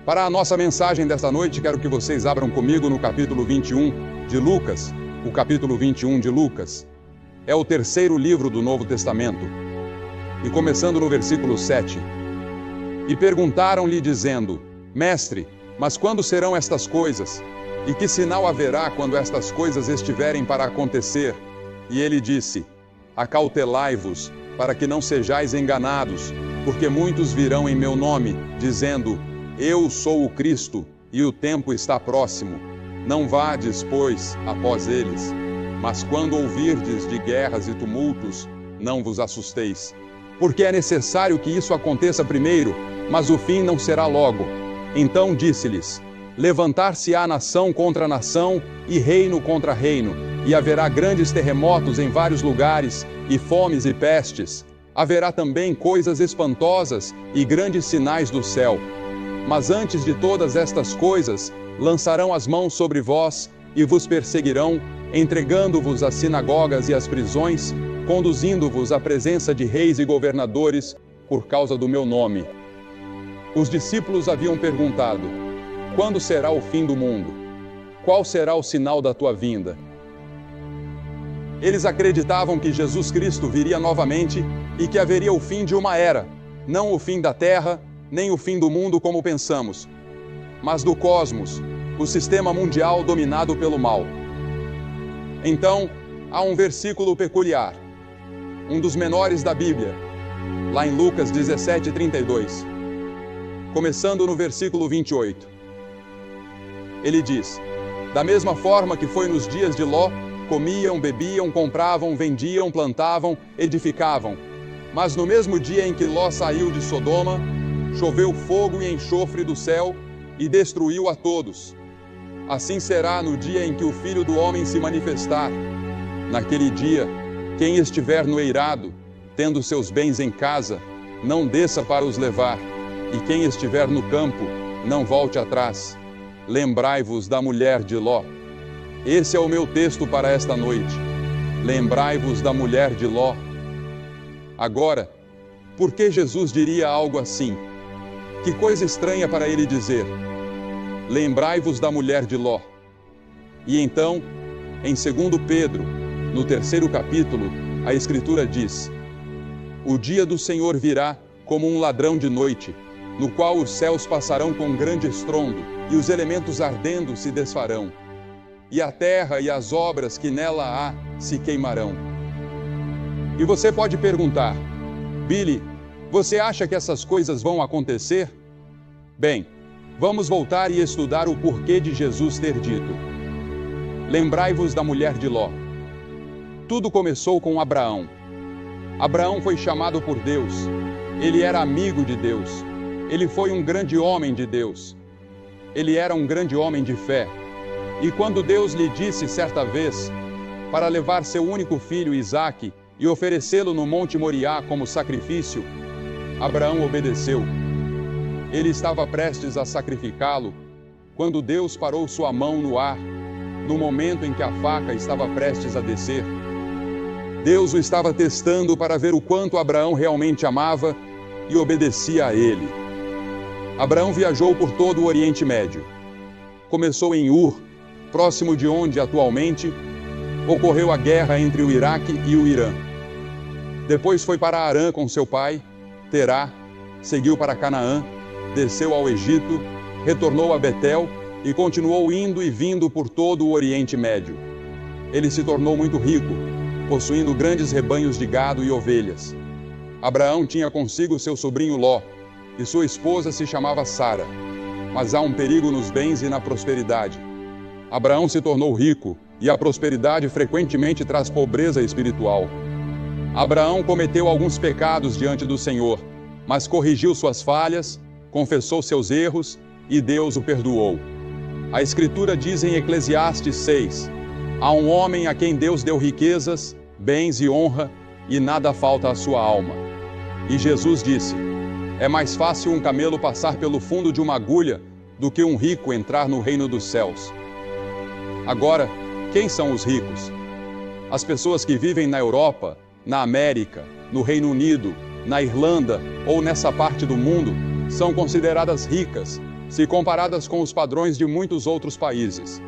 Para a nossa mensagem desta noite, quero que vocês abram comigo no capítulo 21 de Lucas. O capítulo 21 de Lucas é o terceiro livro do Novo Testamento. E começando no versículo 7. E perguntaram-lhe dizendo: Mestre, mas quando serão estas coisas? E que sinal haverá quando estas coisas estiverem para acontecer? E ele disse: Acautelai-vos, para que não sejais enganados, porque muitos virão em meu nome, dizendo: Eu sou o Cristo, e o tempo está próximo. Não vades, pois, após eles. Mas quando ouvirdes de guerras e tumultos, não vos assusteis. Porque é necessário que isso aconteça primeiro, mas o fim não será logo. Então disse-lhes: Levantar-se-á nação contra nação, e reino contra reino, e haverá grandes terremotos em vários lugares, e fomes e pestes. Haverá também coisas espantosas e grandes sinais do céu. Mas antes de todas estas coisas, lançarão as mãos sobre vós, e vos perseguirão, entregando-vos às sinagogas e às prisões, conduzindo-vos à presença de reis e governadores, por causa do meu nome. Os discípulos haviam perguntado: Quando será o fim do mundo? Qual será o sinal da tua vinda? Eles acreditavam que Jesus Cristo viria novamente e que haveria o fim de uma era, não o fim da terra, nem o fim do mundo como pensamos, mas do cosmos, o sistema mundial dominado pelo mal. Então, há um versículo peculiar, um dos menores da Bíblia, lá em Lucas 17:32, começando no versículo 28. Ele diz: Da mesma forma que foi nos dias de Ló, comiam, bebiam, compravam, vendiam, plantavam, edificavam. Mas no mesmo dia em que Ló saiu de Sodoma, choveu fogo e enxofre do céu e destruiu a todos. Assim será no dia em que o Filho do Homem se manifestar. Naquele dia, quem estiver no eirado, tendo seus bens em casa, não desça para os levar, e quem estiver no campo, não volte atrás. Lembrai-vos da mulher de Ló. Esse é o meu texto para esta noite. Lembrai-vos da mulher de Ló. Agora, por que Jesus diria algo assim? Que coisa estranha para ele dizer: Lembrai-vos da mulher de Ló. E então, em 2 Pedro, no 3º capítulo, a Escritura diz: O dia do Senhor virá como um ladrão de noite, no qual os céus passarão com grande estrondo, e os elementos ardendo se desfarão, e a terra e as obras que nela há se queimarão. E você pode perguntar: Billy, você acha que essas coisas vão acontecer? Bem, vamos voltar e estudar o porquê de Jesus ter dito: Lembrai-vos da mulher de Ló. Tudo começou com Abraão. Abraão foi chamado por Deus. Ele era amigo de Deus. Ele foi um grande homem de Deus. Ele era um grande homem de fé. E quando Deus lhe disse certa vez para levar seu único filho Isaque e oferecê-lo no Monte Moriá como sacrifício, Abraão obedeceu. Ele estava prestes a sacrificá-lo quando Deus parou sua mão no ar, no momento em que a faca estava prestes a descer. Deus o estava testando para ver o quanto Abraão realmente amava e obedecia a ele. Abraão viajou por todo o Oriente Médio. Começou em Ur, próximo de onde atualmente ocorreu a guerra entre o Iraque e o Irã. Depois foi para Harã com seu pai, Terá, seguiu para Canaã, desceu ao Egito, retornou a Betel e continuou indo e vindo por todo o Oriente Médio. Ele se tornou muito rico, possuindo grandes rebanhos de gado e ovelhas. Abraão tinha consigo seu sobrinho Ló, e sua esposa se chamava Sara. Mas há um perigo nos bens e na prosperidade. Abraão se tornou rico, e a prosperidade frequentemente traz pobreza espiritual. Abraão cometeu alguns pecados diante do Senhor, mas corrigiu suas falhas, confessou seus erros, e Deus o perdoou. A Escritura diz em Eclesiastes 6, há um homem a quem Deus deu riquezas, bens e honra, e nada falta à sua alma. E Jesus disse: é mais fácil um camelo passar pelo fundo de uma agulha do que um rico entrar no reino dos céus. Agora, quem são os ricos? As pessoas que vivem na Europa, na América, no Reino Unido, na Irlanda ou nessa parte do mundo são consideradas ricas, se comparadas com os padrões de muitos outros países.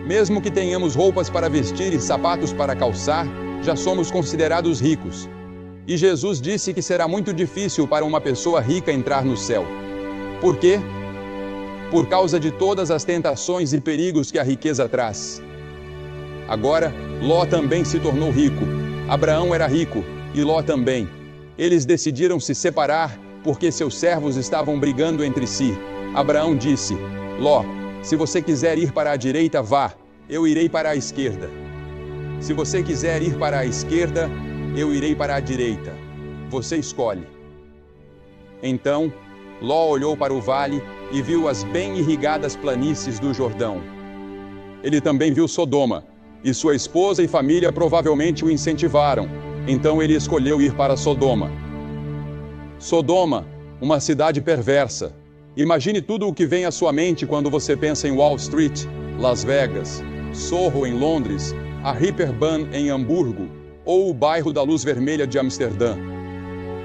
Mesmo que tenhamos roupas para vestir e sapatos para calçar, já somos considerados ricos. E Jesus disse que será muito difícil para uma pessoa rica entrar no céu. Por quê? Por causa de todas as tentações e perigos que a riqueza traz. Agora, Ló também se tornou rico. Abraão era rico, e Ló também. Eles decidiram se separar porque seus servos estavam brigando entre si. Abraão disse: Ló, se você quiser ir para a direita, vá, eu irei para a esquerda. Se você quiser ir para a esquerda, eu irei para a direita. Você escolhe. Então, Ló olhou para o vale e viu as bem irrigadas planícies do Jordão. Ele também viu Sodoma, e sua esposa e família provavelmente o incentivaram. Então ele escolheu ir para Sodoma. Sodoma, uma cidade perversa. Imagine tudo o que vem à sua mente quando você pensa em Wall Street, Las Vegas, Soho em Londres, a Reeperbahn em Hamburgo, ou o bairro da Luz Vermelha de Amsterdã.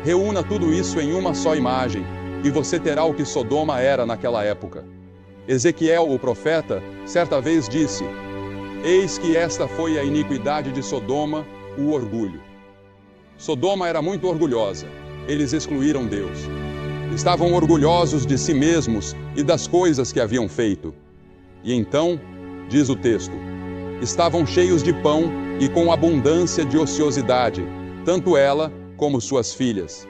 Reúna tudo isso em uma só imagem, e você terá o que Sodoma era naquela época. Ezequiel, o profeta, certa vez disse: Eis que esta foi a iniquidade de Sodoma, o orgulho. Sodoma era muito orgulhosa. Eles excluíram Deus. Estavam orgulhosos de si mesmos e das coisas que haviam feito. E então, diz o texto, estavam cheios de pão e com abundância de ociosidade, tanto ela como suas filhas.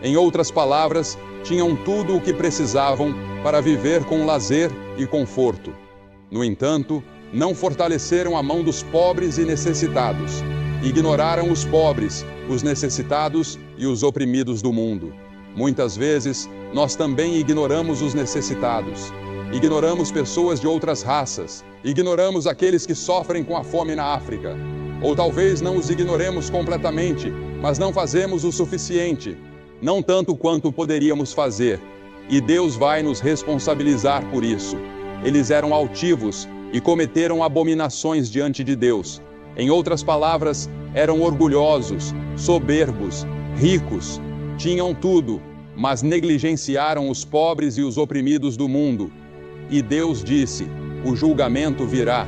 Em outras palavras, tinham tudo o que precisavam para viver com lazer e conforto. No entanto, não fortaleceram a mão dos pobres e necessitados. Ignoraram os pobres, os necessitados e os oprimidos do mundo. Muitas vezes, nós também ignoramos os necessitados. Ignoramos pessoas de outras raças. Ignoramos aqueles que sofrem com a fome na África. Ou talvez não os ignoremos completamente, mas não fazemos o suficiente. Não tanto quanto poderíamos fazer. E Deus vai nos responsabilizar por isso. Eles eram altivos e cometeram abominações diante de Deus. Em outras palavras, eram orgulhosos, soberbos, ricos, tinham tudo, mas negligenciaram os pobres e os oprimidos do mundo. E Deus disse: o julgamento virá.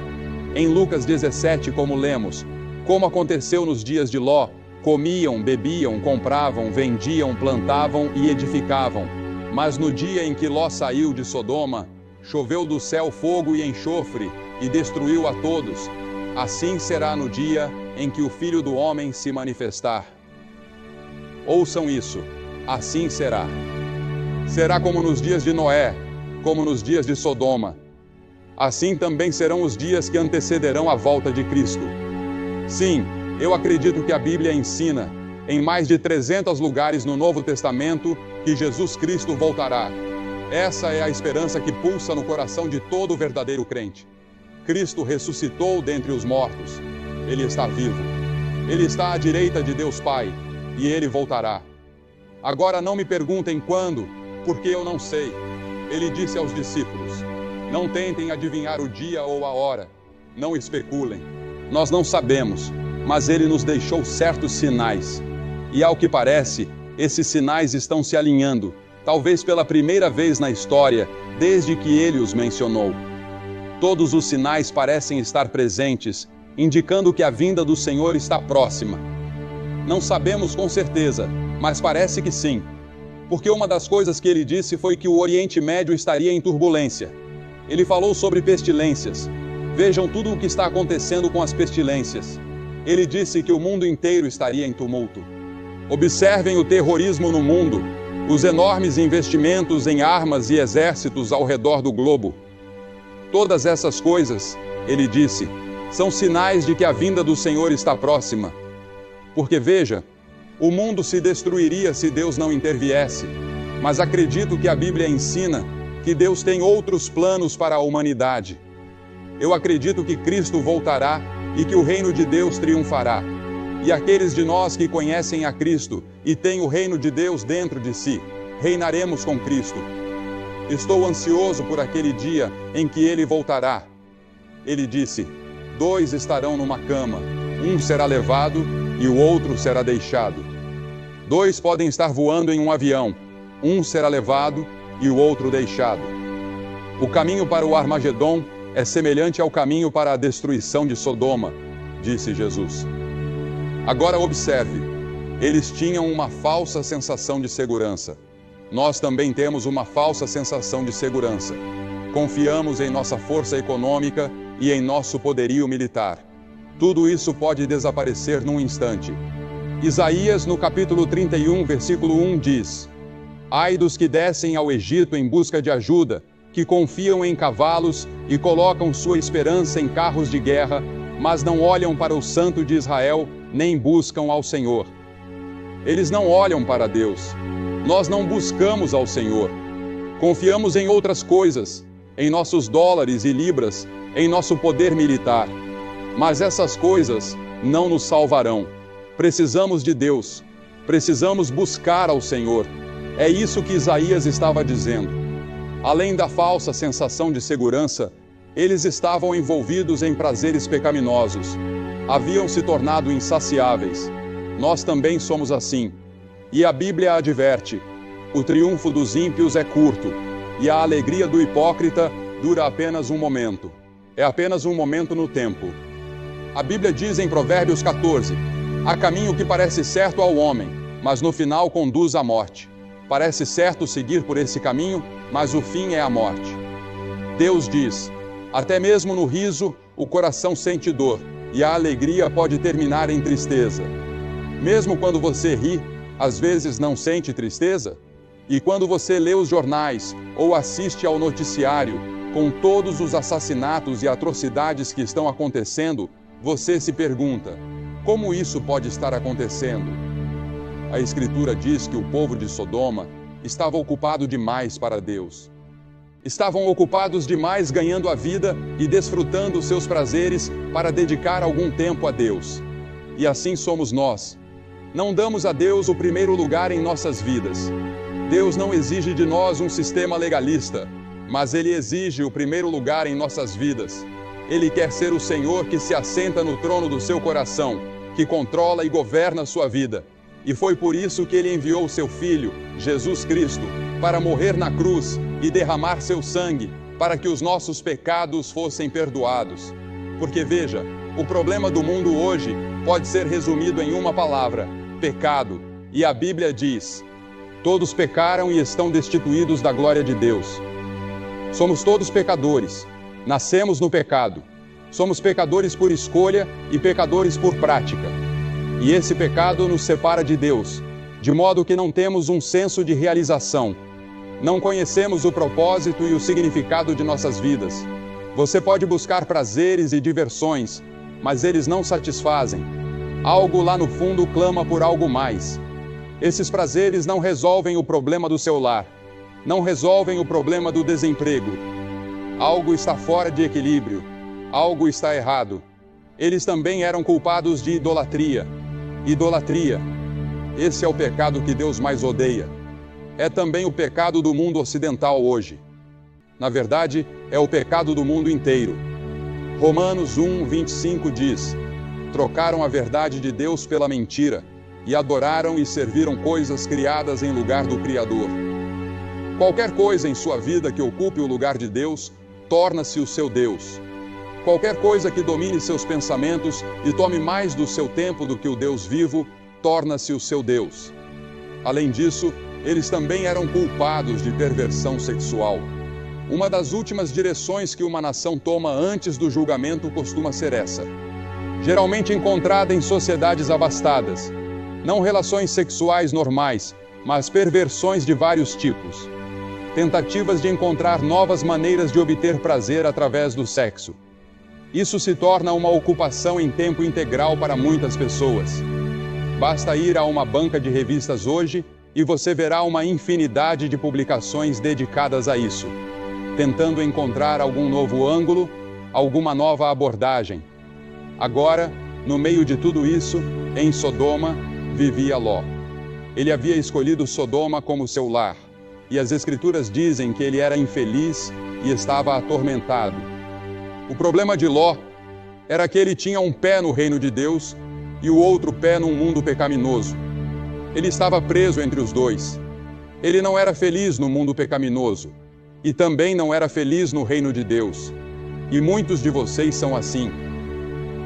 Em Lucas 17, como lemos, como aconteceu nos dias de Ló, comiam, bebiam, compravam, vendiam, plantavam e edificavam. Mas no dia em que Ló saiu de Sodoma, choveu do céu fogo e enxofre, e destruiu a todos. Assim será no dia em que o Filho do Homem se manifestar. Ouçam isso, assim será. Será como nos dias de Noé, como nos dias de Sodoma. Assim também serão os dias que antecederão a volta de Cristo. Sim, eu acredito que a Bíblia ensina, em mais de 300 lugares no Novo Testamento, que Jesus Cristo voltará. Essa é a esperança que pulsa no coração de todo verdadeiro crente. Cristo ressuscitou dentre os mortos. Ele está vivo. Ele está à direita de Deus Pai, e Ele voltará. Agora não me perguntem quando, porque eu não sei. Ele disse aos discípulos: não tentem adivinhar o dia ou a hora. Não especulem. Nós não sabemos, mas Ele nos deixou certos sinais. E ao que parece, esses sinais estão se alinhando, talvez pela primeira vez na história, desde que Ele os mencionou. Todos os sinais parecem estar presentes, indicando que a vinda do Senhor está próxima. Não sabemos com certeza, mas parece que sim. Porque uma das coisas que ele disse foi que o Oriente Médio estaria em turbulência. Ele falou sobre pestilências. Vejam tudo o que está acontecendo com as pestilências. Ele disse que o mundo inteiro estaria em tumulto. Observem o terrorismo no mundo, os enormes investimentos em armas e exércitos ao redor do globo. Todas essas coisas, ele disse, são sinais de que a vinda do Senhor está próxima. Porque veja, o mundo se destruiria se Deus não interviesse. Mas acredito que a Bíblia ensina que Deus tem outros planos para a humanidade. Eu acredito que Cristo voltará e que o reino de Deus triunfará. E aqueles de nós que conhecem a Cristo e têm o reino de Deus dentro de si, reinaremos com Cristo. Estou ansioso por aquele dia em que Ele voltará. Ele disse: 2 estarão numa cama, um será levado e o outro será deixado. 2 podem estar voando em um avião, um será levado e o outro deixado. O caminho para o Armagedom é semelhante ao caminho para a destruição de Sodoma, disse Jesus. Agora observe, eles tinham uma falsa sensação de segurança. Nós também temos uma falsa sensação de segurança. Confiamos em nossa força econômica e em nosso poderio militar. Tudo isso pode desaparecer num instante. Isaías, no capítulo 31, versículo 1, diz: Ai dos que descem ao Egito em busca de ajuda, que confiam em cavalos e colocam sua esperança em carros de guerra, mas não olham para o Santo de Israel, nem buscam ao Senhor. Eles não olham para Deus. Nós não buscamos ao Senhor. Confiamos em outras coisas, em nossos dólares e libras, em nosso poder militar. Mas essas coisas não nos salvarão. Precisamos de Deus. Precisamos buscar ao Senhor. É isso que Isaías estava dizendo. Além da falsa sensação de segurança, eles estavam envolvidos em prazeres pecaminosos. Haviam se tornado insaciáveis. Nós também somos assim. E a Bíblia adverte: o triunfo dos ímpios é curto, e a alegria do hipócrita dura apenas um momento. É apenas um momento no tempo. A Bíblia diz em Provérbios 14: há caminho que parece certo ao homem, mas no final conduz à morte. Parece certo seguir por esse caminho, mas o fim é a morte. Deus diz: até mesmo no riso, o coração sente dor, e a alegria pode terminar em tristeza. Mesmo quando você ri, às vezes não sente tristeza? E quando você lê os jornais ou assiste ao noticiário, com todos os assassinatos e atrocidades que estão acontecendo, você se pergunta: como isso pode estar acontecendo? A Escritura diz que o povo de Sodoma estava ocupado demais para Deus. Estavam ocupados demais ganhando a vida e desfrutando seus prazeres para dedicar algum tempo a Deus. E assim somos nós. Não damos a Deus o primeiro lugar em nossas vidas. Deus não exige de nós um sistema legalista, mas Ele exige o primeiro lugar em nossas vidas. Ele quer ser o Senhor que se assenta no trono do seu coração, que controla e governa a sua vida. E foi por isso que Ele enviou seu Filho, Jesus Cristo, para morrer na cruz e derramar seu sangue, para que os nossos pecados fossem perdoados. Porque veja, o problema do mundo hoje pode ser resumido em uma palavra: pecado. E a Bíblia diz: todos pecaram e estão destituídos da glória de Deus. Somos todos pecadores. Nascemos no pecado. Somos pecadores por escolha e pecadores por prática. E esse pecado nos separa de Deus, de modo que não temos um senso de realização. Não conhecemos o propósito e o significado de nossas vidas. Você pode buscar prazeres e diversões, mas eles não satisfazem. Algo lá no fundo clama por algo mais. Esses prazeres não resolvem o problema do seu lar. Não resolvem o problema do desemprego. Algo está fora de equilíbrio. Algo está errado. Eles também eram culpados de idolatria. Idolatria. Esse é o pecado que Deus mais odeia. É também o pecado do mundo ocidental hoje. Na verdade, é o pecado do mundo inteiro. Romanos 1:25 diz: trocaram a verdade de Deus pela mentira, e adoraram e serviram coisas criadas em lugar do Criador. Qualquer coisa em sua vida que ocupe o lugar de Deus, torna-se o seu Deus. Qualquer coisa que domine seus pensamentos e tome mais do seu tempo do que o Deus vivo, torna-se o seu Deus. Além disso, eles também eram culpados de perversão sexual. Uma das últimas direções que uma nação toma antes do julgamento costuma ser essa. Geralmente encontrada em sociedades abastadas. Não relações sexuais normais, mas perversões de vários tipos. Tentativas de encontrar novas maneiras de obter prazer através do sexo. Isso se torna uma ocupação em tempo integral para muitas pessoas. Basta ir a uma banca de revistas hoje e você verá uma infinidade de publicações dedicadas a isso, tentando encontrar algum novo ângulo, alguma nova abordagem. Agora, no meio de tudo isso, em Sodoma, vivia Ló. Ele havia escolhido Sodoma como seu lar, e as Escrituras dizem que ele era infeliz e estava atormentado. O problema de Ló era que ele tinha um pé no reino de Deus e o outro pé num mundo pecaminoso. Ele estava preso entre os dois. Ele não era feliz no mundo pecaminoso. e também não era feliz no reino de Deus. E muitos de vocês são assim.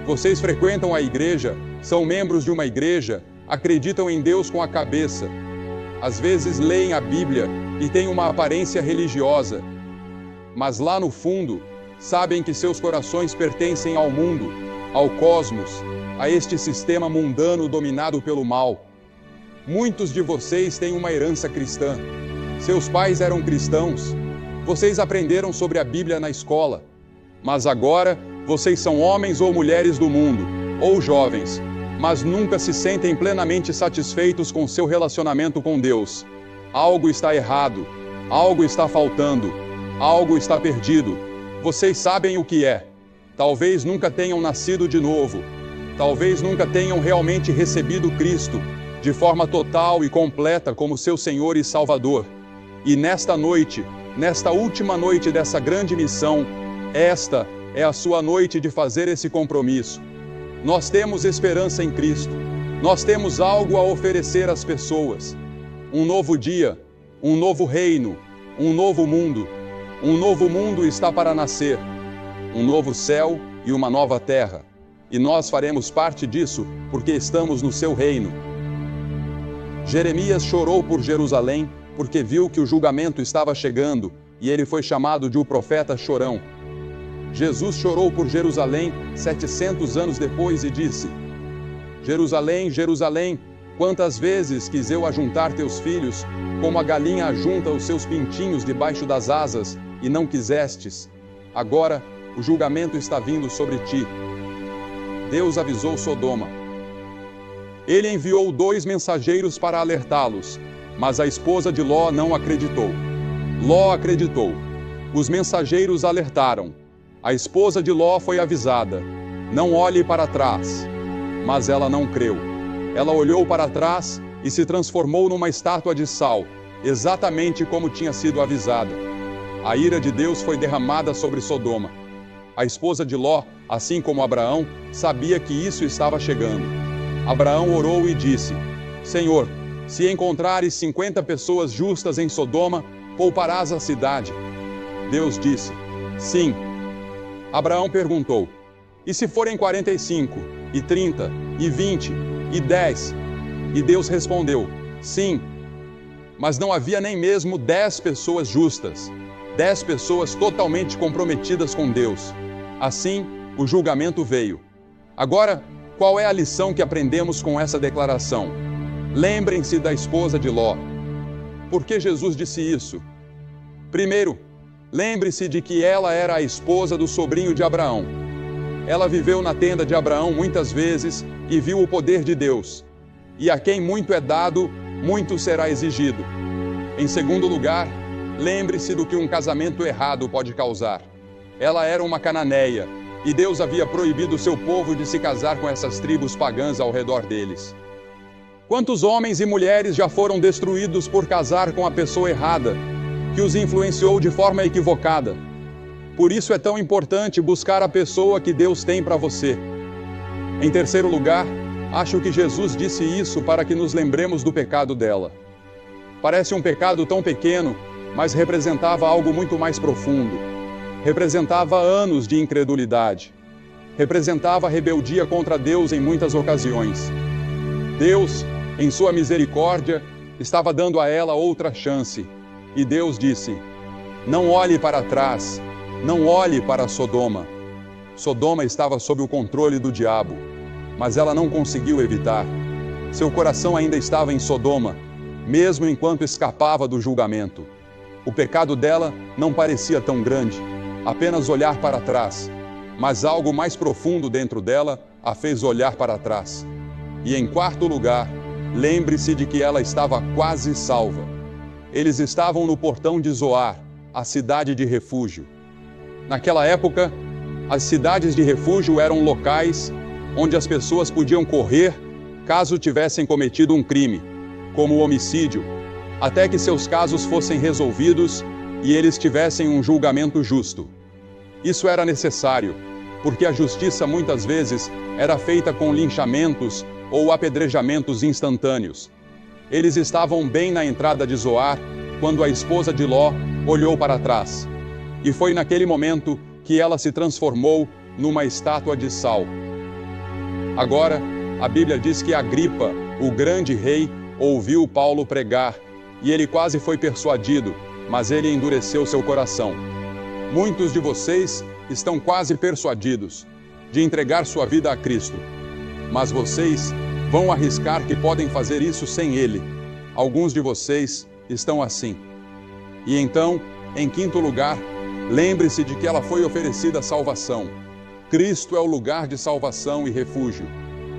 Vocês frequentam a igreja, são membros de uma igreja, acreditam em Deus com a cabeça. Às vezes leem a Bíblia e têm uma aparência religiosa. Mas lá no fundo, sabem que seus corações pertencem ao mundo, ao cosmos, a este sistema mundano dominado pelo mal. Muitos de vocês têm uma herança cristã. Seus pais eram cristãos. Vocês aprenderam sobre a Bíblia na escola. Mas agora, vocês são homens ou mulheres do mundo, ou jovens, mas nunca se sentem plenamente satisfeitos com seu relacionamento com Deus. Algo está errado, algo está faltando, algo está perdido. Vocês sabem o que é. Talvez nunca tenham nascido de novo. Talvez nunca tenham realmente recebido Cristo de forma total e completa como seu Senhor e Salvador. E nesta noite, nesta última noite dessa grande missão, esta é a sua noite de fazer esse compromisso. Nós temos esperança em Cristo. Nós temos algo a oferecer às pessoas. Um novo dia, um novo reino, um novo mundo. Um novo mundo está para nascer. Um novo céu e uma nova terra. E nós faremos parte disso porque estamos no seu reino. Jeremias chorou por Jerusalém porque viu que o julgamento estava chegando e ele foi chamado de o profeta chorão. Jesus chorou por Jerusalém 700 anos depois e disse: Jerusalém, Jerusalém, quantas vezes quis eu ajuntar teus filhos, como a galinha ajunta os seus pintinhos debaixo das asas, e não quisestes. Agora, o julgamento está vindo sobre ti. Deus avisou Sodoma. Ele enviou 2 mensageiros para alertá-los, mas a esposa de Ló não acreditou. Ló acreditou. Os mensageiros alertaram. A esposa de Ló foi avisada: não olhe para trás. Mas ela não creu. Ela olhou para trás e se transformou numa estátua de sal, exatamente como tinha sido avisada. A ira de Deus foi derramada sobre Sodoma. A esposa de Ló, assim como Abraão, sabia que isso estava chegando. Abraão orou e disse: Senhor, se encontrares 50 pessoas justas em Sodoma, pouparás a cidade. Deus disse: sim. Abraão perguntou: e se forem 45, e 30, e 20, e 10? E Deus respondeu: sim. Mas não havia nem mesmo 10 pessoas justas, 10 pessoas totalmente comprometidas com Deus. Assim, o julgamento veio. Agora, qual é a lição que aprendemos com essa declaração? Lembrem-se da esposa de Ló. Por que Jesus disse isso? Primeiro, lembre-se de que ela era a esposa do sobrinho de Abraão. Ela viveu na tenda de Abraão muitas vezes e viu o poder de Deus. E a quem muito é dado, muito será exigido. Em segundo lugar, lembre-se do que um casamento errado pode causar. Ela era uma cananeia, e Deus havia proibido seu povo de se casar com essas tribos pagãs ao redor deles. Quantos homens e mulheres já foram destruídos por casar com a pessoa errada, que os influenciou de forma equivocada? Por isso é tão importante buscar a pessoa que Deus tem para você. Em terceiro lugar, acho que Jesus disse isso para que nos lembremos do pecado dela. Parece um pecado tão pequeno, mas representava algo muito mais profundo. Representava anos de incredulidade. Representava rebeldia contra Deus em muitas ocasiões. Deus, em sua misericórdia, estava dando a ela outra chance. E Deus disse: não olhe para trás, não olhe para Sodoma. Sodoma estava sob o controle do diabo, mas ela não conseguiu evitar. Seu coração ainda estava em Sodoma, mesmo enquanto escapava do julgamento. O pecado dela não parecia tão grande, apenas olhar para trás, mas algo mais profundo dentro dela a fez olhar para trás. E em quarto lugar, lembre-se de que ela estava quase salva. Eles estavam no portão de Zoar, a cidade de refúgio. Naquela época, as cidades de refúgio eram locais onde as pessoas podiam correr caso tivessem cometido um crime, como o homicídio, até que seus casos fossem resolvidos e eles tivessem um julgamento justo. Isso era necessário, porque a justiça muitas vezes era feita com linchamentos ou apedrejamentos instantâneos. Eles estavam bem na entrada de Zoar quando a esposa de Ló olhou para trás. E foi naquele momento que ela se transformou numa estátua de sal. Agora, a Bíblia diz que Agripa, o grande rei, ouviu Paulo pregar, e ele quase foi persuadido, mas ele endureceu seu coração. Muitos de vocês estão quase persuadidos de entregar sua vida a Cristo, mas vocês vão arriscar que podem fazer isso sem Ele. Alguns de vocês estão assim. E então, em quinto lugar, lembre-se de que ela foi oferecida a salvação. Cristo é o lugar de salvação e refúgio.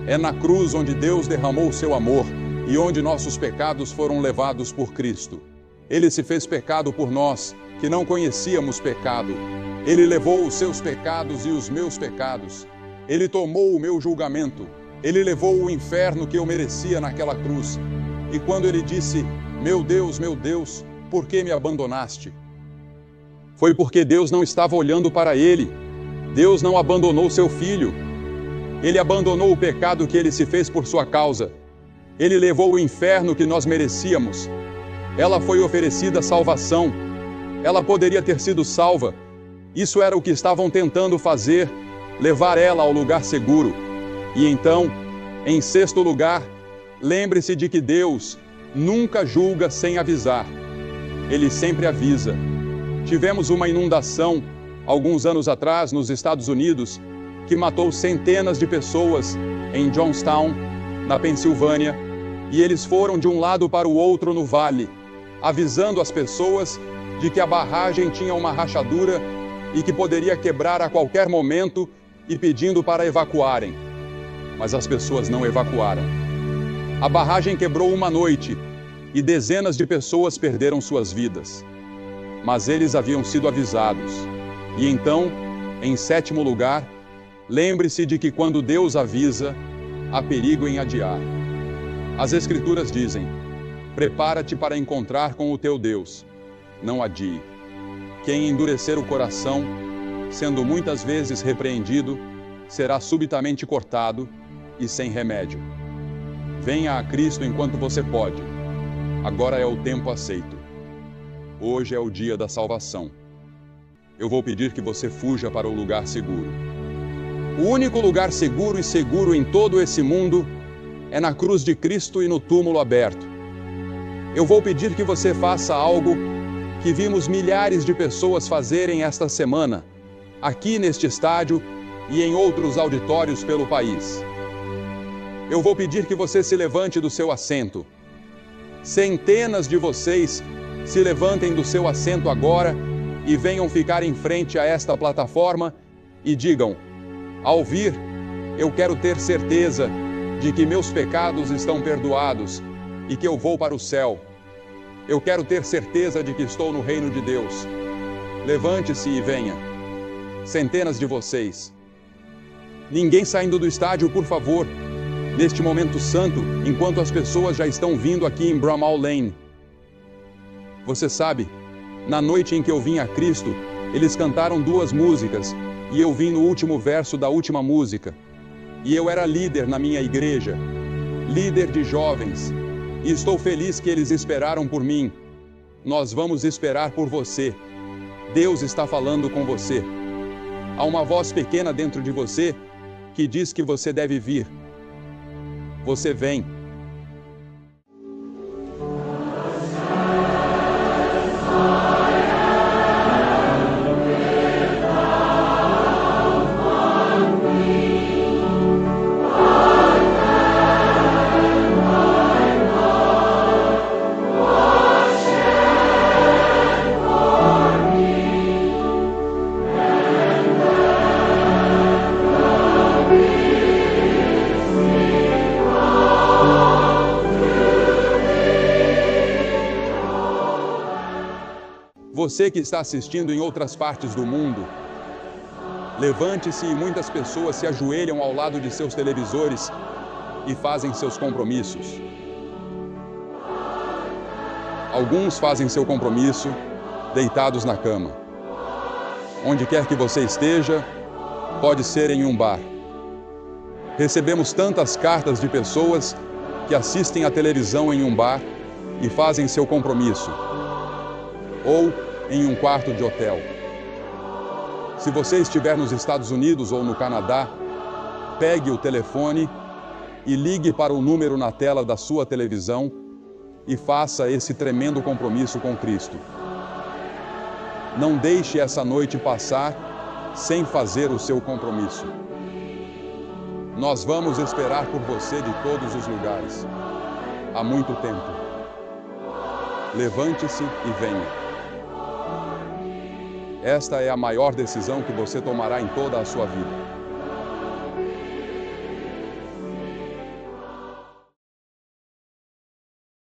É na cruz onde Deus derramou o seu amor e onde nossos pecados foram levados por Cristo. Ele se fez pecado por nós, que não conhecíamos pecado. Ele levou os seus pecados e os meus pecados. Ele tomou o meu julgamento. Ele levou o inferno que eu merecia naquela cruz. E quando ele disse, meu Deus, por que me abandonaste? Foi porque Deus não estava olhando para ele. Deus não abandonou seu filho. Ele abandonou o pecado que ele se fez por sua causa. Ele levou o inferno que nós merecíamos. Ela foi oferecida salvação. Ela poderia ter sido salva. Isso era o que estavam tentando fazer, levar ela ao lugar seguro. E então, em sexto lugar, lembre-se de que Deus nunca julga sem avisar. Ele sempre avisa. Tivemos uma inundação, alguns anos atrás, nos Estados Unidos, que matou centenas de pessoas em Johnstown, na Pensilvânia, e eles foram de um lado para o outro no vale, avisando as pessoas de que a barragem tinha uma rachadura e que poderia quebrar a qualquer momento e pedindo para evacuarem. Mas as pessoas não evacuaram. A barragem quebrou uma noite e dezenas de pessoas perderam suas vidas. Mas eles haviam sido avisados. E então, em sétimo lugar, lembre-se de que quando Deus avisa, há perigo em adiar. As Escrituras dizem, prepara-te para encontrar com o teu Deus, não adie. Quem endurecer o coração, sendo muitas vezes repreendido, será subitamente cortado e sem remédio. Venha a Cristo enquanto você pode. Agora é o tempo aceito. Hoje é o dia da salvação. Eu vou pedir que você fuja para o lugar seguro. O único lugar seguro e seguro em todo esse mundo é na cruz de Cristo e no túmulo aberto. Eu vou pedir que você faça algo que vimos milhares de pessoas fazerem esta semana, aqui neste estádio e em outros auditórios pelo país. Eu vou pedir que você se levante do seu assento. Centenas de vocês se levantem do seu assento agora e venham ficar em frente a esta plataforma e digam, ao vir, eu quero ter certeza de que meus pecados estão perdoados e que eu vou para o céu. Eu quero ter certeza de que estou no reino de Deus. Levante-se e venha. Centenas de vocês. Ninguém saindo do estádio, por favor, neste momento santo, enquanto as pessoas já estão vindo aqui em Bramall Lane. Você sabe, na noite em que eu vim a Cristo, eles cantaram 2 músicas e eu vim no último verso da última música. E eu era líder na minha igreja, líder de jovens, e estou feliz que eles esperaram por mim. Nós vamos esperar por você. Deus está falando com você. Há uma voz pequena dentro de você que diz que você deve vir. Você vem. Você que está assistindo em outras partes do mundo, levante-se e muitas pessoas se ajoelham ao lado de seus televisores e fazem seus compromissos. Alguns fazem seu compromisso deitados na cama. Onde quer que você esteja, pode ser em um bar. Recebemos tantas cartas de pessoas que assistem à televisão em um bar e fazem seu compromisso. Ou em um quarto de hotel. Se você estiver nos Estados Unidos ou no Canadá, pegue o telefone e ligue para o número na tela da sua televisão e faça esse tremendo compromisso com Cristo. Não deixe essa noite passar sem fazer o seu compromisso. Nós vamos esperar por você de todos os lugares, há muito tempo. Levante-se e venha. Esta é a maior decisão que você tomará em toda a sua vida.